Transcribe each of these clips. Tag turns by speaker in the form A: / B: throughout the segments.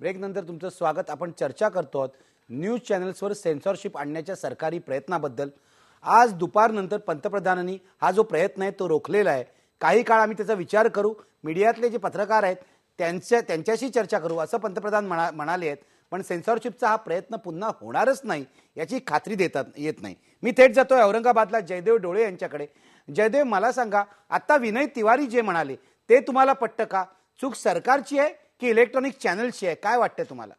A: Break नंतर तुमचं स्वागत। आपण चर्चा करतो आहोत न्यूज चॅनल्सवर सेन्सॉरशिप आणण्याच्या सरकारी प्रयत्नाबद्दल। आज दुपारनंतर पंतप्रधानांनी हा जो प्रयत्न आहे तो रोखलेला आहे। काही काळ आम्ही त्याचा विचार करू, मीडियातले जे पत्रकार आहेत त्यांच्याशी चर्चा करू असं पंतप्रधान म्हणाले आहेत। पण सेन्सॉरशिपचा हा प्रयत्न पुन्हा होणारच नाही याची खात्री येत नाही। मी थेट जातोय औरंगाबादला जयदेव डोळे यांच्याकडे। जयदेव, मला सांगा, आता विनय तिवारी जे म्हणाले ते तुम्हाला पटतं का? चूक सरकारची आहे की इलेक्ट्रॉनिक चॅनलची आहे? काय वाटतं तुम्हाला?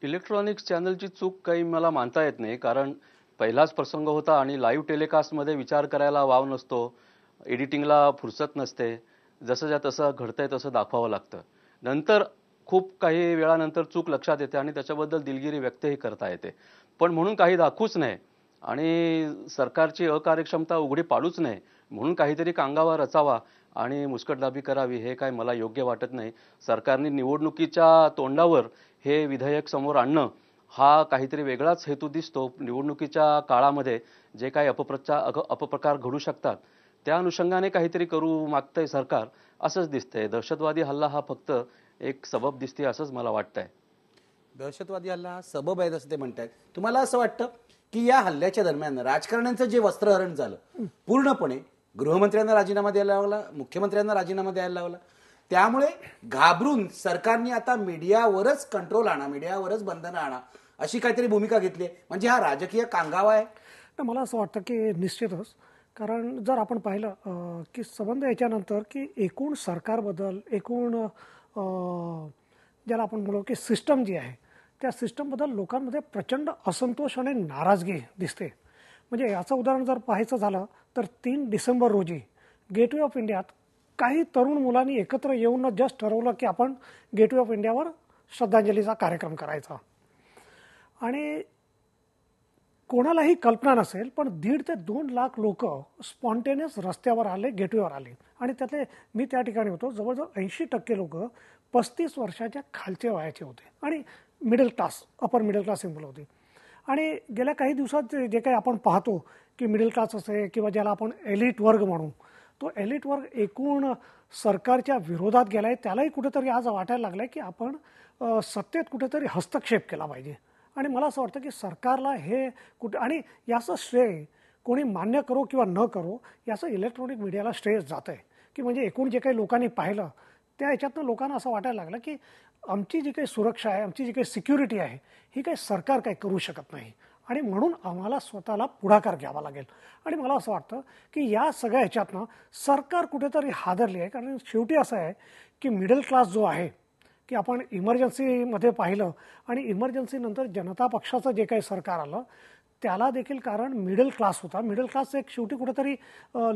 B: इलेक्ट्रॉनिक्स चॅनलची चूक काही मला मानता येत नाही, कारण पहिलाच प्रसंग होता आणि लाईव्ह टेलिकास्टमध्ये विचार करायला वाव नसतो, एडिटिंगला फुरसत नसते, जसं ज्या तसं घडतंय तसं दाखवावं लागतं। नंतर खूप काही वेळानंतर चूक लक्षात येते आणि त्याच्याबद्दल दिलगिरी व्यक्तही करता येते, पण म्हणून काही दाखवूच नये आणि सरकारची अकार्यक्षमता उघडी पाडूच नये म्हणून काहीतरी कांगावा रचावा आणि मुस्कटदाबी करावी हे काय मला योग्य वाटत नाही। सरकारने निवडणुकीच्या तोंडावर हे विधेयक समोर आणणं हा काहीतरी वेगळाच हेतू दिसतो। निवडणुकीच्या काळामध्ये जे काही अपप्रकार घडू शकतात त्या अनुषंगाने काहीतरी करू मागतंय सरकार असंच दिसतंय। दहशतवादी हल्ला हा फक्त एक सबब दिसते असंच मला वाटतंय।
A: दहशतवादी हल्ला हा सबब आहे असं ते म्हणतायत। तुम्हाला असं वाटतं की या हल्ल्याच्या दरम्यान राजकारण्यांचं जे वस्त्रहरण झालं पूर्णपणे गृहमंत्र्यांना राजीनामा द्यायला लावला, मुख्यमंत्र्यांना राजीनामा द्यायला लावला, त्यामुळे घाबरून सरकारने आता मीडियावरच कंट्रोल आणा, मीडियावरच बंधनं आणा अशी काहीतरी भूमिका घेतली? म्हणजे हा राजकीय कांगावा आहे?
C: मला असं वाटतं की निश्चितच, कारण जर आपण पाहिलं की संबंध याच्यानंतर की एकूण सरकारबद्दल, एकूण ज्याला आपण म्हणू की सिस्टम जी आहे त्या सिस्टमबद्दल लोकांमध्ये प्रचंड असंतोष आणि नाराजगी दिसते। म्हणजे याचं उदाहरण जर पाहायचं झालं तर 3 डिसेंबर रोजी गेटवे ऑफ इंडियात काही तरुण मुलांनी एकत्र येऊन जस्ट ठरवलं की आपण गेटवे ऑफ इंडियावर श्रद्धांजलीचा कार्यक्रम करायचा आणि कोणालाही कल्पना नसेल पण 1.5 ते 2 लाख लोक स्पॉन्टेनियस रस्त्यावर आले, गेटवेवर आले आणि त्यातले मी त्या ठिकाणी होतो, जवळजवळ 80% लोक 35 वर्षाच्या खालच्या वयाचे होते आणि middle class, upper middle class मुलं होती। आणि गेल्या काही दिवसात जे काही आपण पाहतो की मिडल क्लास असे किंवा ज्याला आपण एलिट वर्ग म्हणू, तो एलिट वर्ग एकूण सरकारच्या विरोधात गेलाय। त्यालाही कुठेतरी आज वाटायला लागलंय की आपण सत्तेत कुठेतरी हस्तक्षेप केला पाहिजे आणि मला असं वाटतं की सरकारला हे आणि याचं श्रेय कोणी मान्य करो किंवा न करो याचं इलेक्ट्रॉनिक मीडियाला श्रेय जात आहे की म्हणजे एकूण जे काही लोकांनी पाहिलं त्या ह्याच्यातनं लोकांना असं वाटायला लागलं की आमची जी काही सुरक्षा आहे, आमची जी काही सिक्युरिटी आहे ही काही सरकार काही करू शकत नाही आणि म्हणून आम्हाला स्वतःला पुढाकार घ्यावा लागेल। आणि मला असं वाटतं की या सगळ्या ह्याच्यातनं सरकार कुठेतरी हादरली आहे, कारण शेवटी असं आहे की मिडल क्लास जो आहे की आपण इमर्जन्सीमध्ये पाहिलं आणि इमर्जन्सीनंतर जनता पक्षाचं जे काही सरकार आलं त्याला देखील कारण मिडल क्लास होता। मिडल क्लास एक शेवटी कुठेतरी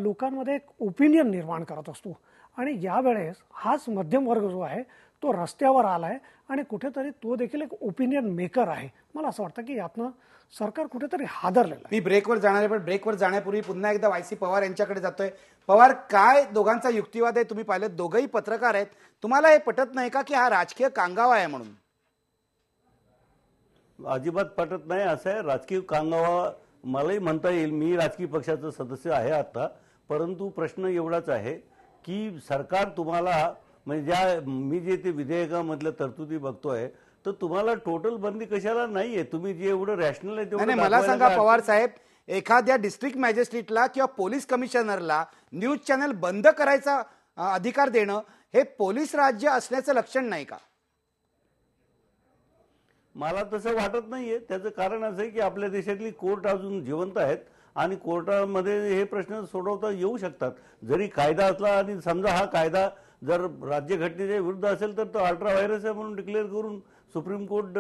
C: लोकांमध्ये एक ओपिनियन निर्माण करत असतो आणि यावेळेस हाच मध्यम वर्ग जो आहे तो रस्त्यावर आलाय आणि कुठेतरी तो देखील एक ओपिनियन मेकर आहे। मला असं वाटतं की यातनं सरकार कुठेतरी हादरलेलं आहे।
A: मी ब्रेकवर जाणार आहे, पण ब्रेकवर जाण्यापूर्वी पुन्हा एकदा वायसी पवार यांच्याकडे जातोय। पवार, काय दोघांचा युक्तिवाद आहे? तुम्ही पाहिलं, दोघंही पत्रकार आहेत। तुम्हाला हे पटत नाही का की हा राजकीय कांगावा आहे म्हणून?
D: अजिबात पटत नाही। असं आहे, राजकीय कांगावा मलाही म्हणता येईल, मी राजकीय पक्षाचं सदस्य आहे आता, परंतु प्रश्न एवढाच आहे की सरकार तुम्हाला म्हणजे मी जे ते विधेयकामधल्या तरतुदी बघतोय तर तुम्हाला टोटल बंदी कशाला नाहीये? तुम्ही जे एवढं रॅशनल आहे तेवढं
A: मला सांगा पवार साहेब, एखाद्या डिस्ट्रिक्ट मॅजिस्ट्रेटला किंवा पोलीस कमिशनरला न्यूज चॅनल बंद करायचा अधिकार देणं हे पोलीस राज्य असण्याचं लक्षण नाही का?
D: मला तसं वाटत नाहीये। त्याचं कारण असं आहे की आपल्या देशातली कोर्ट अजून जिवंत आहेत आणि कोर्टामध्ये हे प्रश्न सोडवता येऊ शकतात। जरी कायदा असला आणि समजा हा कायदा जर राज्यघटनेच्या विरुद्ध असेल तर तो अल्ट्रा व्हायरस आहे म्हणून डिक्लेअर करून सुप्रीम कोर्ट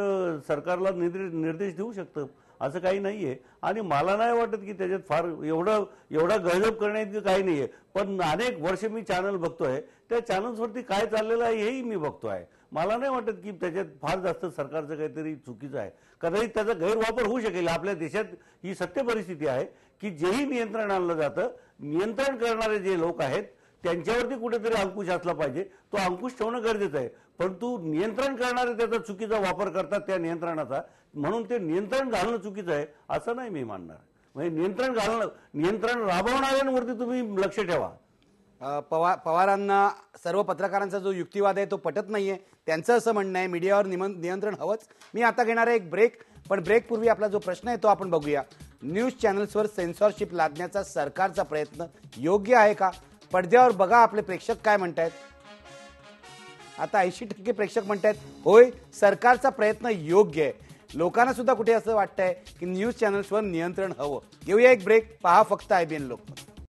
D: सरकारला निर्देश देऊ शकतं, असं काही नाहीये। आणि मला नाही वाटत की त्याच्यात फार एवढा गजब करण्यात काही नाहीये। पण अनेक वर्ष मी चॅनल बघतोय, त्या चॅनल्सवरती काय चाललेलं आहे हेही मी बघतोय। मला नाही वाटत की त्याच्यात फार जास्त सरकारचं काहीतरी चुकीचं आहे। कदाचित त्याचा गैरवापर होऊ शकेल। आपल्या देशात ही सत्य परिस्थिती आहे की जेही नियंत्रण आणलं जातं, नियंत्रण करणारे जे लोक आहेत त्यांच्यावरती कुठेतरी अंकुश असला पाहिजे, तो अंकुश ठेवणं गरजेचं आहे। परंतु नियंत्रण करणारे त्याचा चुकीचा वापर करतात त्या नियंत्रणाचा, म्हणून ते नियंत्रण घालणं चुकीचं आहे असं नाही मी मानणार। म्हणजे नियंत्रण राबवणाऱ्यांवरती तुम्ही लक्ष ठेवा।
A: पवारांना सर्व पत्रकारांचा जो युक्तिवाद आहे तो पटत नाहीये, त्यांचं असं म्हणणं आहे मीडियावर नियंत्रण हवंच. मी आता घेणार आहे एक ब्रेक, पण ब्रेकपूर्वी आपला जो प्रश्न आहे तो आपण बघूया. न्यूज चॅनल्सवर सेन्सॉरशिप लादण्याचा सरकारचा प्रयत्न योग्य आहे का? पडद्यावर बघा आपले प्रेक्षक काय म्हणतायत. आता 80% प्रेक्षक म्हणतायत होय, सरकारचा प्रयत्न योग्य आहे. लोकांना सुद्धा कुठे असं वाटतंय की न्यूज चॅनल्सवर नियंत्रण हवं. घेऊया एक ब्रेक, पहा फक्त IBN लोकमत.